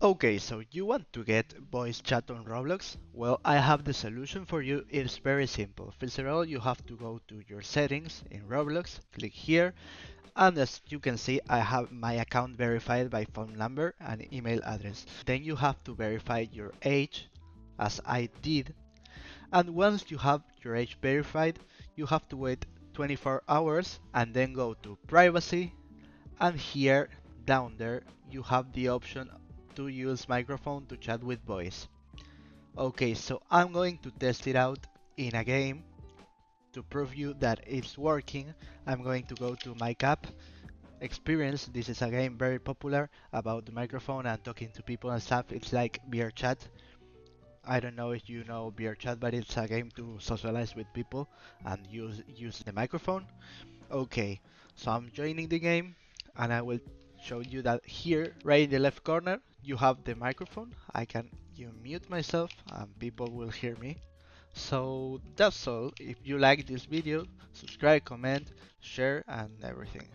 Okay, so you want to get voice chat on Roblox? Well, I have the solution for you. It's very simple. First of all, you have to go to your settings in Roblox, click here, and as you can see, I have my account verified by phone number and email address. Then you have to verify your age, as I did, and once you have your age verified, you have to wait 24 hours and then go to privacy, and here down there you have the option to use microphone to chat with voice. Okay, so I'm going to test it out in a game to prove you that it's working. I'm going to go to my cap experience. This is a game very popular about the microphone and talking to people and stuff. It's like beer chat. I don't know if you know beer chat, but it's a game to socialize with people and use the microphone. Okay, so I'm joining the game and I will show you that here, right in the left corner, you have the microphone. I can mute myself and people will hear me. So that's all. If you like this video, subscribe, comment, share and everything.